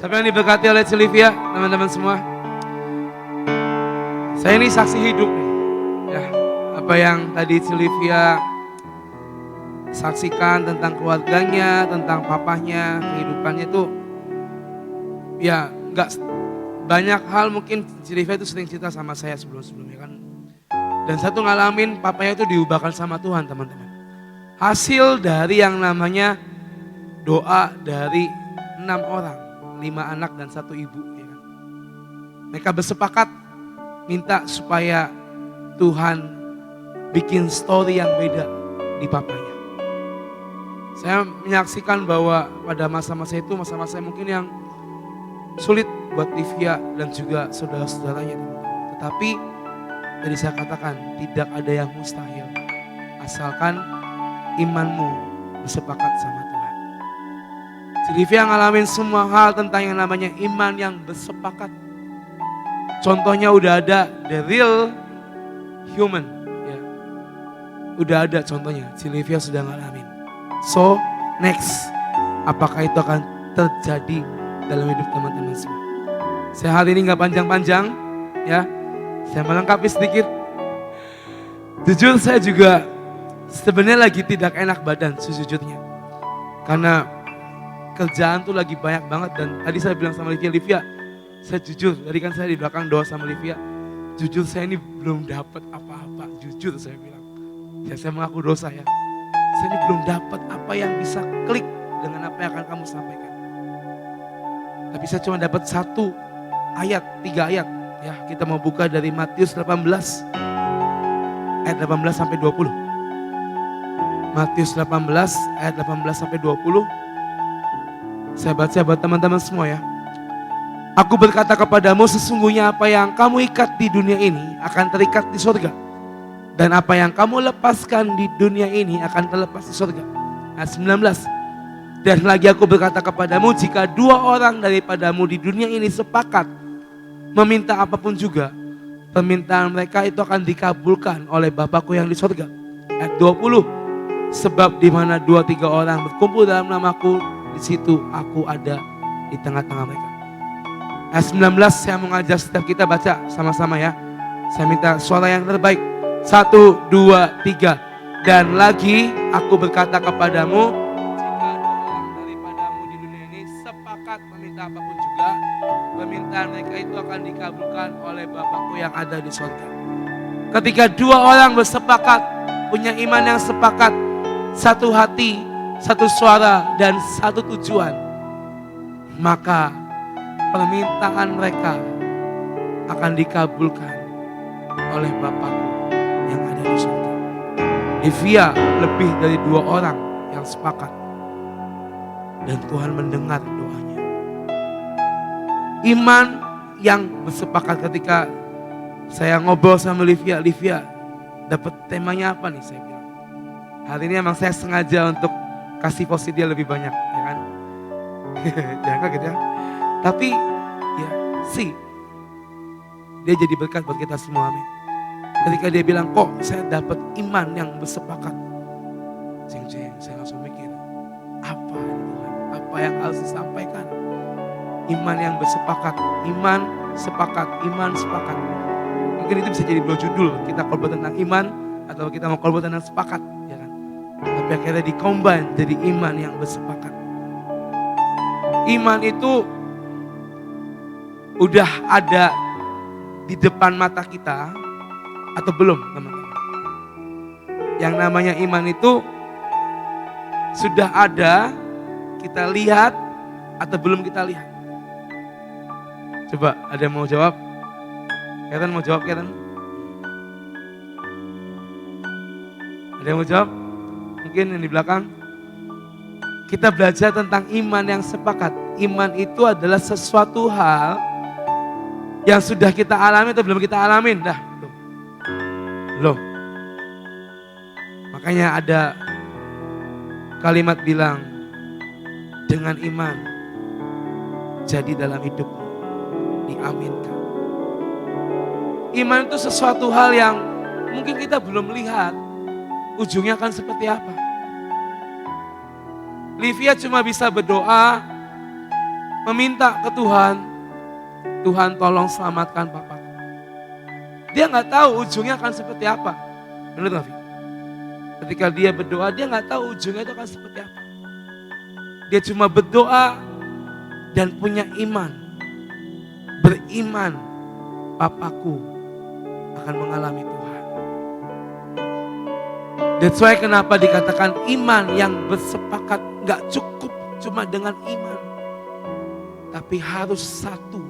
Siapa yang diberkati oleh Silvia, teman-teman semua? Saya ini saksi hidup nih. Ya, apa yang tadi Silvia saksikan tentang keluarganya, tentang papahnya, kehidupannya itu ya nggak banyak hal. Mungkin Silvia itu sering cerita sama saya sebelum-sebelumnya kan. Dan satu ngalamin papanya itu diubahkan sama Tuhan, teman-teman. Hasil dari yang namanya doa dari 6 orang, 5 anak dan 1 ibu. Ya kan? Mereka bersepakat minta supaya Tuhan bikin story yang beda di papanya. Saya menyaksikan bahwa pada masa-masa itu, masa-masa mungkin yang sulit buat Livia dan juga saudara-saudaranya. Tetapi tadi saya katakan tidak ada yang mustahil. Asalkan imanmu bersepakat sama Tuhan. Silvia ngalamin semua hal tentang yang namanya iman yang bersepakat. Contohnya udah ada the real human. Ya. Udah ada contohnya, Silvia sudah ngalamin. So next, apakah itu akan terjadi dalam hidup teman-teman semua? Saya hari ini gak panjang-panjang ya. Saya melengkapi sedikit. Jujur saya juga sebenarnya lagi tidak enak badan sejujurnya. Karena kerjaan tuh lagi banyak banget. Dan tadi saya bilang sama Livia, saya jujur, tadi kan saya di belakang doa sama Livia. Jujur saya ini belum dapat apa-apa, jujur saya bilang. Ya saya mengaku dosa ya. Saya ini belum dapat apa yang bisa klik dengan apa yang akan kamu sampaikan. Tapi saya cuma dapat 1 ayat, 3 ayat. Ya, kita mau buka dari Matius 18 ayat 18 sampai 20. Matius 18 ayat 18 sampai 20. Saya baca buat teman-teman semua ya. Aku berkata kepadamu, sesungguhnya apa yang kamu ikat di dunia ini akan terikat di surga. Dan apa yang kamu lepaskan di dunia ini akan terlepas di surga. Ayat 19. Dan lagi aku berkata kepadamu, jika 2 orang daripadamu di dunia ini sepakat meminta apapun juga, permintaan mereka itu akan dikabulkan oleh Bapakku yang di surga. Ayat 20. Sebab di mana 2-3 orang berkumpul dalam namaku, di situ aku ada di tengah-tengah mereka. Ayat 19 saya mau ngajak setiap kita baca sama-sama ya. Saya minta suara yang terbaik. 1, 2, 3. Dan lagi aku berkata kepadamu, jika 2 orang daripadamu di dunia ini sepakat meminta apapun juga, permintaan mereka itu akan dikabulkan oleh Bapakku yang ada di surga. Ketika 2 orang bersepakat, punya iman yang sepakat, 1 hati, 1 suara dan 1 tujuan, maka permintaan mereka akan dikabulkan oleh Bapakku yang ada di surga. Livia lebih dari 2 orang yang sepakat. Dan Tuhan mendengar doanya. Iman yang bersepakat. Ketika saya ngobrol sama Livia dapat temanya apa nih saya bilang. Hari ini emang saya sengaja untuk kasih posisi dia lebih banyak, ya kan? Jangan kaget ya. Tapi ya dia jadi berkat buat kita semua, amin. Ketika dia bilang, kok saya dapat iman yang bersepakat. Jeng-jeng, saya langsung mikir, apa ini Tuhan? Apa yang harus disampaikan? Iman yang bersepakat, iman sepakat, iman sepakat. Mungkin itu bisa jadi 2 judul, kita khotbah tentang iman atau kita mau khotbah tentang sepakat, ya kan? Tapi akhirnya di-combine jadi iman yang bersepakat. Iman itu udah ada di depan mata kita atau belum, teman-teman? Yang namanya iman itu sudah ada, kita lihat atau belum kita lihat? Coba ada yang mau jawab? Karen mau jawab, Karen? Ada yang mau jawab? Mungkin yang di belakang. Kita belajar tentang iman yang sepakat. Iman itu adalah sesuatu hal yang sudah kita alami atau belum kita alamin. Dah, belum. Makanya ada kalimat bilang, dengan iman jadi dalam hidupmu, diaminkan. Iman itu sesuatu hal yang mungkin kita belum lihat ujungnya akan seperti apa. Livia cuma bisa berdoa, meminta ke Tuhan, Tuhan tolong selamatkan papaku. Dia nggak tahu ujungnya akan seperti apa. Benar nggak, Vi? Ketika dia berdoa, dia nggak tahu ujungnya itu akan seperti apa. Dia cuma berdoa dan punya iman. Beriman, papaku akan mengalami Tuhan. That's why kenapa dikatakan iman yang bersepakat nggak cukup cuma dengan iman. Tapi harus satu,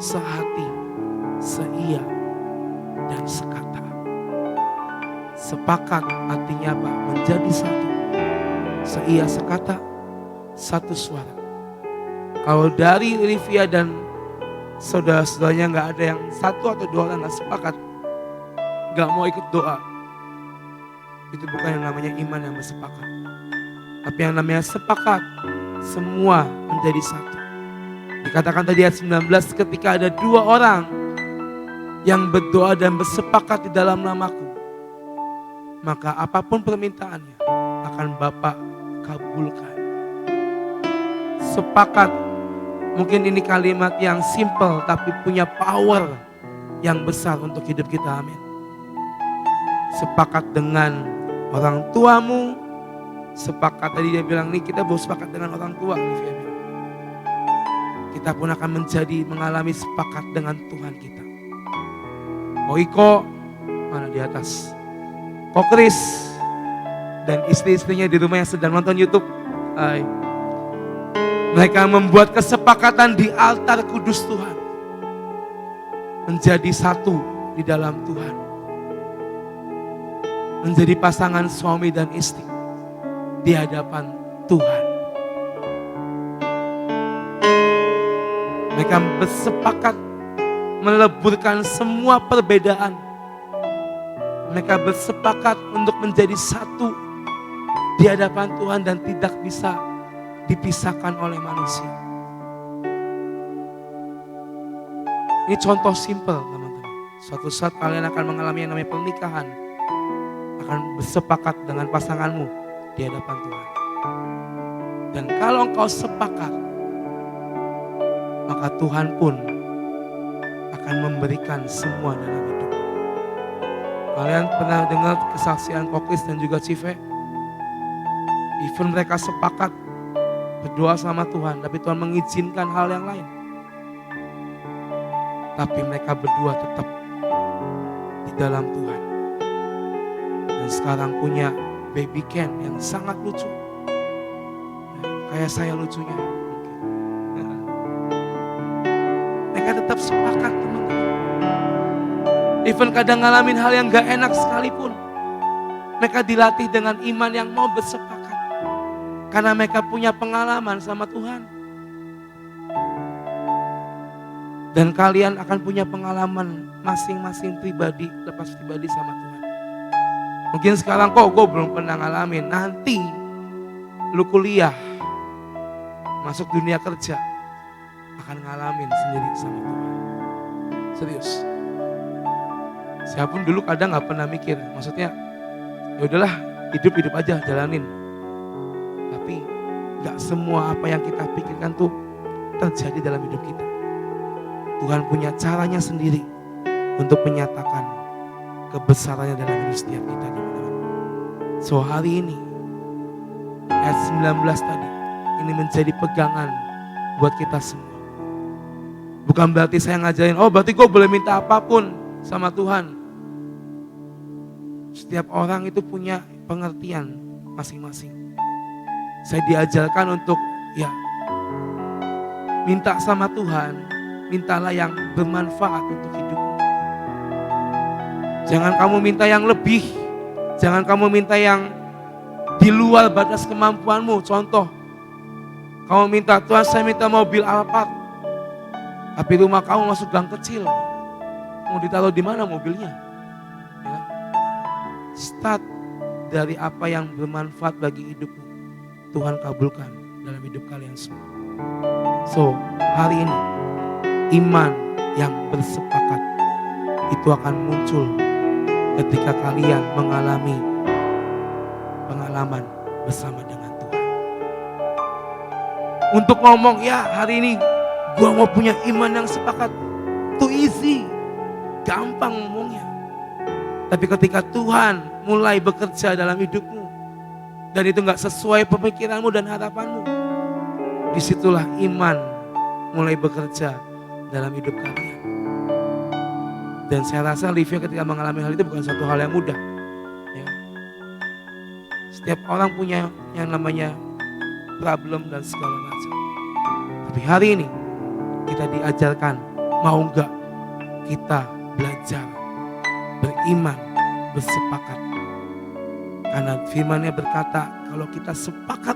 sehati, seia, dan sekata. Sepakat artinya apa? Menjadi satu. Seia, sekata, satu suara. Kalau dari Livia dan saudara-saudaranya nggak ada yang satu atau dua orang nggak sepakat, nggak mau ikut doa, itu bukan yang namanya iman yang bersepakat. Tapi yang namanya sepakat, semua menjadi satu. Dikatakan tadi ayat 19, ketika ada dua orang yang berdoa dan bersepakat di dalam namaku, maka apapun permintaannya akan Bapa kabulkan. Sepakat, mungkin ini kalimat yang simple tapi punya power yang besar untuk hidup kita, amin. Sepakat dengan orang tuamu, sepakat tadi dia bilang nih kita baru sepakat dengan orang tua, Olivia bilang. Kita pun akan mengalami sepakat dengan Tuhan kita. Iko mana di atas? Ko Kris dan istri-istrinya di rumah yang sedang nonton YouTube. Hai. Mereka membuat kesepakatan di altar kudus Tuhan. Menjadi satu di dalam Tuhan. Menjadi pasangan suami dan istri di hadapan Tuhan. Mereka bersepakat meleburkan semua perbedaan. Mereka bersepakat untuk menjadi satu di hadapan Tuhan dan tidak bisa dipisahkan oleh manusia. Ini contoh simple, teman-teman. Suatu saat kalian akan mengalami yang namanya pernikahan. Akan bersepakat dengan pasanganmu di hadapan Tuhan. Dan kalau engkau sepakat, maka Tuhan pun akan memberikan semua dalam hidup. Kalian pernah dengar kesaksian Kokris dan juga Cive? Even mereka sepakat berdoa sama Tuhan, tapi Tuhan mengizinkan hal yang lain. Tapi mereka berdua tetap di dalam Tuhan. Dan sekarang punya baby Ken yang sangat lucu. Kayak saya lucunya. Mereka tetap sepakat, teman-teman. Even kadang ngalamin hal yang gak enak sekalipun, mereka dilatih dengan iman yang mau bersepakat. Karena mereka punya pengalaman sama Tuhan. Dan kalian akan punya pengalaman masing-masing pribadi, lepas pribadi sama Tuhan. Mungkin sekarang kok gue belum pernah ngalamin. Nanti lu kuliah, masuk dunia kerja, akan ngalamin sendiri sama Tuhan. Serius. Siapapun dulu kadang gak pernah mikir. Maksudnya ya udahlah, hidup aja, jalanin. Tapi gak semua apa yang kita pikirkan tuh terjadi dalam hidup kita. Tuhan punya caranya sendiri untuk menyatakan kebesarannya dalam hidup setiap kita, teman-teman. So hari ini ayat 19 tadi ini menjadi pegangan buat kita semua. Bukan berarti saya ngajarin, oh berarti gue boleh minta apapun sama Tuhan. Setiap orang itu punya pengertian masing-masing. Saya diajarkan untuk minta sama Tuhan, mintalah yang bermanfaat untuk hidupmu. Jangan kamu minta yang lebih, jangan kamu minta yang di luar batas kemampuanmu. Contoh, kamu minta, Tuhan saya minta mobil Alphard, tapi rumah kamu masuk gang kecil, mau ditaruh di mana mobilnya? Ya. Start dari apa yang bermanfaat bagi hidupmu. Tuhan kabulkan dalam hidup kalian semua. So, hari ini iman yang bersepakat itu akan muncul ketika kalian mengalami pengalaman bersama dengan Tuhan. Untuk ngomong, ya hari ini gua mau punya iman yang sepakat. Too easy. Gampang ngomongnya. Tapi ketika Tuhan mulai bekerja dalam hidupmu, dan itu gak sesuai pemikiranmu dan harapanmu, disitulah iman mulai bekerja dalam hidup kalian. Dan saya rasa Livia ketika mengalami hal itu bukan satu hal yang mudah. Ya. Setiap orang punya yang namanya problem dan segala macam. Tapi hari ini kita diajarkan, mau enggak kita belajar beriman, bersepakat. Karena firman-Nya berkata, kalau kita sepakat,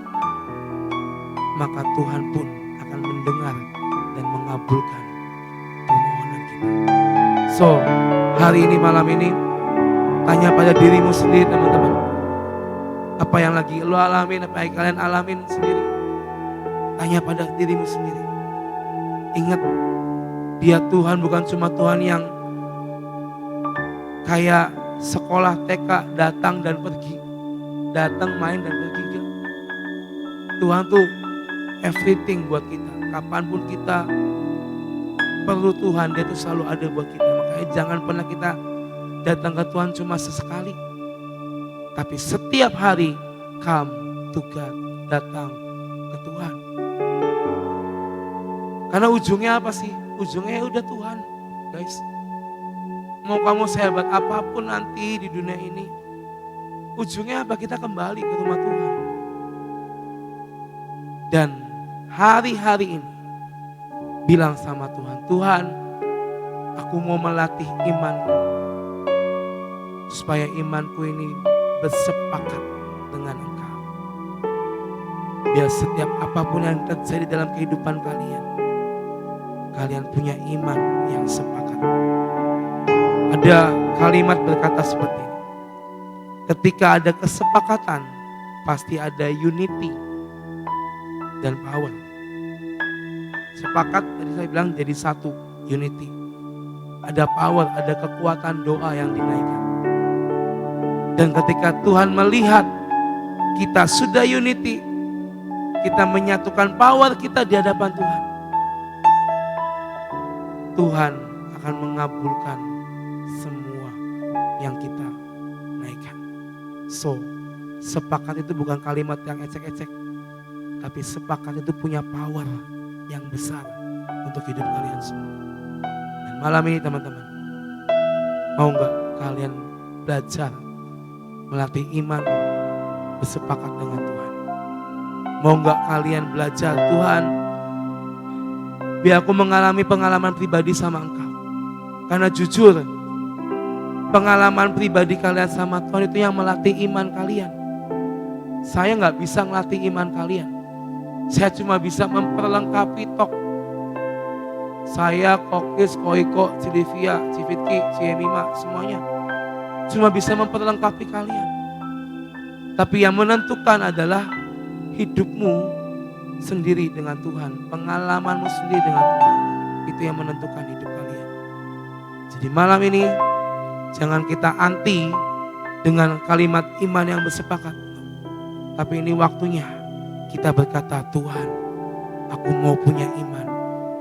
maka Tuhan pun akan mendengar dan mengabulkan permohonan kita. So, hari ini, malam ini, tanya pada dirimu sendiri, teman-teman. Apa yang lagi lo alamin, apa yang kalian alamin sendiri. Tanya pada dirimu sendiri. Ingat, Dia Tuhan bukan cuma Tuhan yang kayak sekolah TK datang dan pergi. Datang, main dan pergi. Enggak. Tuhan tuh everything buat kita. Kapanpun kita perlu Tuhan, Dia tuh selalu ada buat kita. Makanya jangan pernah kita datang ke Tuhan cuma sesekali. Tapi setiap hari come to God, datang ke Tuhan. Karena ujungnya apa sih? Ujungnya udah Tuhan, guys. Mau kamu sehebat apapun nanti di dunia ini, ujungnya apa? Kita kembali ke rumah Tuhan. Dan hari-hari ini bilang sama Tuhan, Tuhan, aku mau melatih imanku supaya imanku ini bersepakat dengan Engkau. Biar setiap apapun yang terjadi dalam kehidupan kalian, kalian punya iman yang sepakat. Ada kalimat berkata seperti ini. Ketika ada kesepakatan, pasti ada unity dan power. Sepakat, tadi saya bilang jadi satu, unity. Ada power, ada kekuatan doa yang dinaikkan. Dan ketika Tuhan melihat kita sudah unity, kita menyatukan power kita di hadapan Tuhan, Tuhan akan mengabulkan semua yang kita naikkan. So, sepakat itu bukan kalimat yang ecek-ecek, tapi sepakat itu punya power yang besar untuk hidup kalian semua. Dan malam ini teman-teman, mau gak kalian belajar melatih iman bersepakat dengan Tuhan? Mau gak kalian belajar, Tuhan, biar aku mengalami pengalaman pribadi sama Engkau. Karena jujur, pengalaman pribadi kalian sama Tuhan itu yang melatih iman kalian. Saya gak bisa melatih iman kalian. Saya cuma bisa memperlengkapi tok. Saya, Kokis, Koiko, Cilivia, Civitki, Ciemima, semuanya cuma bisa memperlengkapi kalian. Tapi yang menentukan adalah hidupmu sendiri dengan Tuhan, pengalamanmu sendiri dengan Tuhan. Itu yang menentukan hidup kalian. Jadi malam ini jangan kita anti dengan kalimat iman yang bersepakat. Tapi ini waktunya kita berkata, Tuhan, aku mau punya iman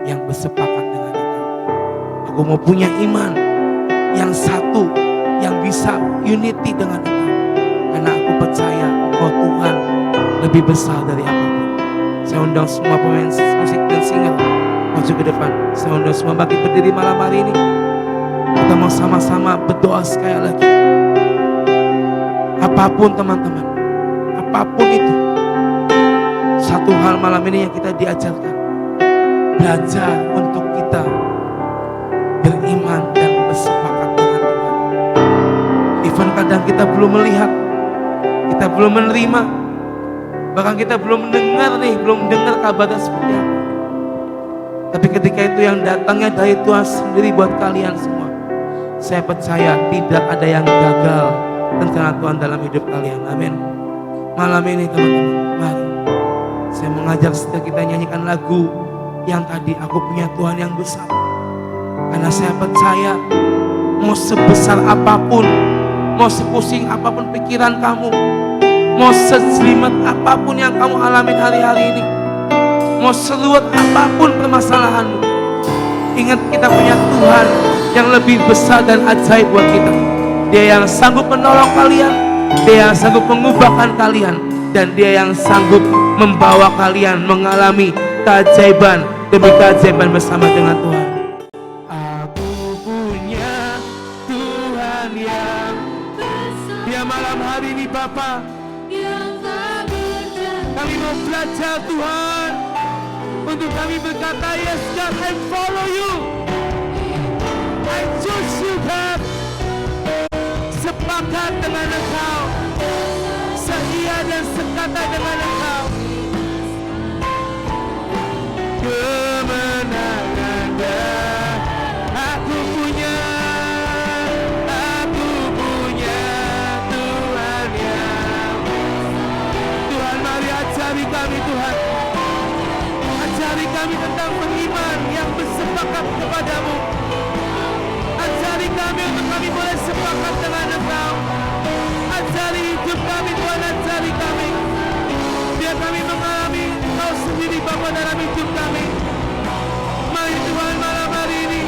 yang bersepakat dengan Engkau. Aku mau punya iman yang satu, yang bisa unity dengan Engkau. Karena aku percaya Engkau Tuhan lebih besar dari apapun. Saya undang semua pemain musik dan singer maju ke depan. Saya undang semua bagi berdiri malam hari ini. Kita mau sama-sama berdoa sekali lagi. Apapun teman-teman, apapun itu, satu hal malam ini yang kita diajarkan, belajar untuk kita beriman dan bersepakat dengan Tuhan. Even kadang kita belum melihat, kita belum menerima, bahkan kita belum mendengar kabarnya seperti apa. Tapi ketika itu yang datangnya dari Tuhan sendiri buat kalian semua, saya percaya tidak ada yang gagal rencana Tuhan dalam hidup kalian. Amin. Malam ini teman-teman, mari saya mengajak setiap kita nyanyikan lagu yang tadi, aku punya Tuhan yang besar. Karena saya percaya mau sebesar apapun, mau sepusing apapun pikiran kamu, mau sejelimet apapun yang kamu alamin hari-hari ini, Mau seruat apapun permasalahanmu, ingat kita punya Tuhan yang lebih besar dan ajaib buat kita. Dia yang sanggup menolong kalian, Dia yang sanggup mengubahkan kalian, dan Dia yang sanggup membawa kalian mengalami keajaiban demi keajaiban bersama dengan Tuhan. Aku punya Tuhan yang Dia malam hari ini Bapa, kami mau belajar Tuhan, untuk kami berkata, yes God, I follow you, I choose you God. Sepakat dengan Engkau, seia dan sekata dengan Engkau. Kemenangan dan aku punya Tuhan yang Tuhan, mari ajari kami Tuhan, ajari kami tentang beriman yang bersepakat kepadamu. Ajari kami untuk kami boleh sepakat dengan Engkau. Ajari hidup kami Tuhan, ajari kami, biar kami mengalami Engkau sendiri Bapa dalam hidup kami. Mari Tuhan malam hari ini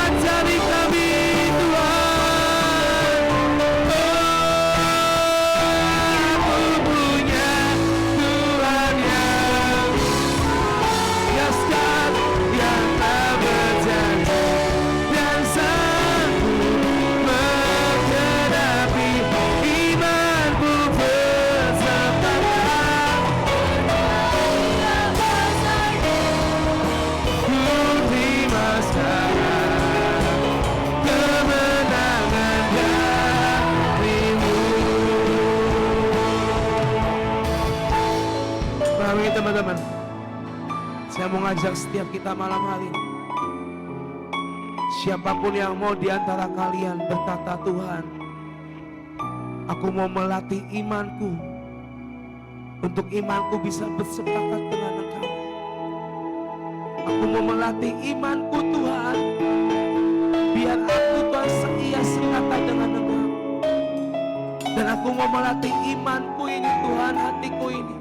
ajari kami Tuhan. Aku punya Tuhan yang yes God, yang tak berjanji dan sanggup menghadapi imanku bersepakat. Ku terima sekarang kemenangan darimu. Mari teman-teman, saya mau ngajak setiap kita malam hari ini, siapapun yang mau di antara kalian berkata, Tuhan, aku mau melatih imanku, untuk imanku bisa bersepakat dengan Engkau. Aku mau melatih imanku Tuhan, biar aku Tuhan seia sekata dengan Engkau. Dan aku mau melatih imanku ini Tuhan, hatiku ini,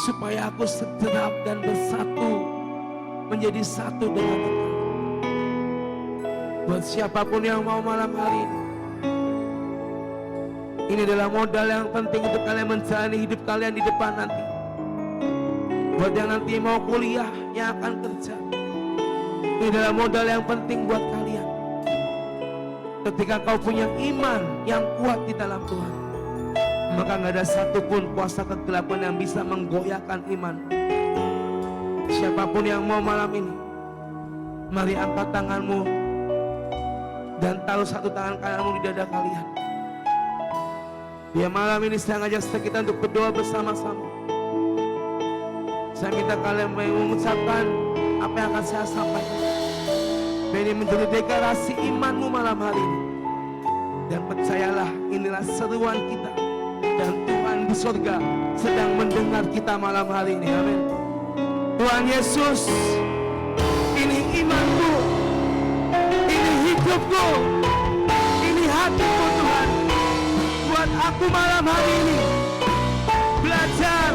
supaya aku segenap dan bersatu, menjadi satu dengan Engkau. Buat siapapun yang mau malam hari ini adalah modal yang penting untuk kalian menjalani hidup kalian di depan nanti. Buat yang nanti mau kuliah, yang akan kerja, ini adalah modal yang penting buat kalian. Ketika kau punya iman yang kuat di dalam Tuhan, maka gak ada satupun kuasa kegelapan yang bisa menggoyahkan iman. Siapapun yang mau malam ini, mari angkat tanganmu dan taruh satu tangan kananmu di dada kalian. Biar malam ini saya ngajak kita untuk berdoa bersama-sama. Saya minta kalian mengucapkan apa yang akan saya sampaikan. Ini menjadi deklarasi imanmu malam hari ini. Dan percayalah, inilah seruan kita, dan Tuhan di surga sedang mendengar kita malam hari ini. Amin. Tuhan Yesus, ini imanku, ini hidupku, ini hatiku Tuhan. Buat aku malam hari ini belajar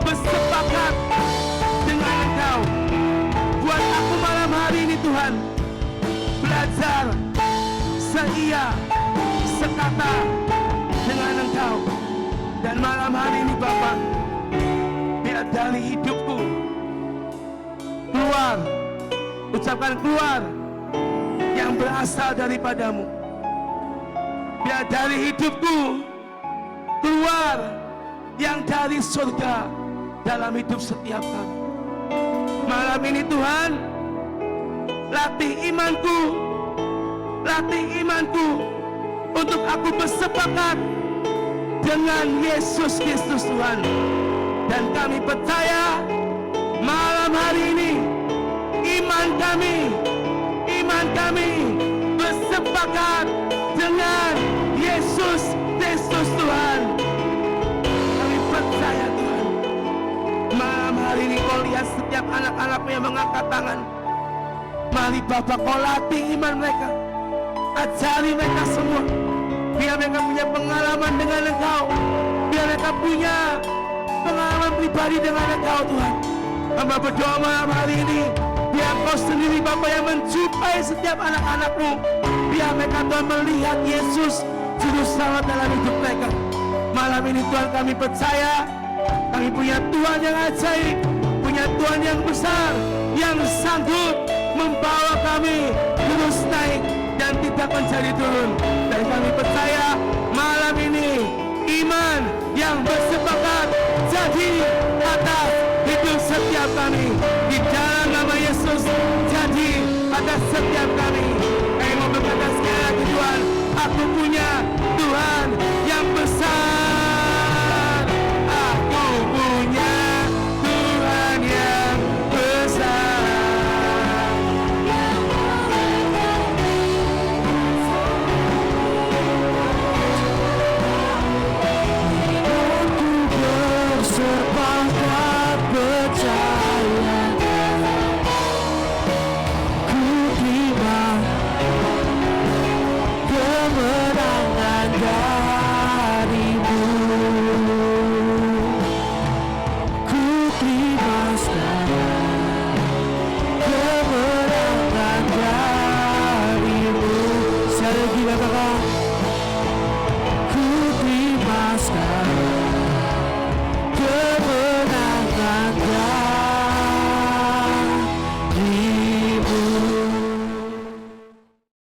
bersepakat dengan Engkau. Buat aku malam hari ini Tuhan belajar seia sekata dengan Engkau. Dan malam hari ini Bapa, biar dari hidupku keluar, ucapkan keluar yang berasal daripadamu. Biar dari hidupku keluar yang dari surga dalam hidup setiap kami. Malam ini Tuhan, latih imanku untuk aku bersepakat dengan Yesus Kristus Tuhan. Dan kami percaya malam hari ini iman kami bersepakat dengan Yesus Kristus Tuhan. Kami percaya Tuhan, malam hari ini Kau lihat setiap anak-anak-Mu yang mengangkat tangan. Mari Bapa, Kau latih iman mereka, ajari mereka semua, biar mereka punya pengalaman dengan Engkau, biar mereka punya pengalaman pribadi dengan Engkau Tuhan. Hamba berdoa malam hari ini, biar Engkau sendiri Bapa yang menjumpai setiap anak-anak-Mu. Biar mereka Tuhan melihat Yesus Juru Selamat dalam hidup mereka. Malam ini Tuhan kami percaya, kami punya Tuhan yang ajaib, punya Tuhan yang besar, yang sanggup membawa kami terus naik dan tidak menjadi turun. Dan kami percaya malam ini iman yang bersepakat jadi atas hidup setiap kami. Di dalam nama Yesus jadi atas setiap kami. Kami mau berkata sekali lagi Tuhan, aku punya Tuhan yang besar. Aku punya Tuhan yang besar. Aku bersepakat percaya, ku terima kemenangan darimu. Ku terima sekarang kemenangan darimu. Sekali lagi Bapak, ku terima sekarang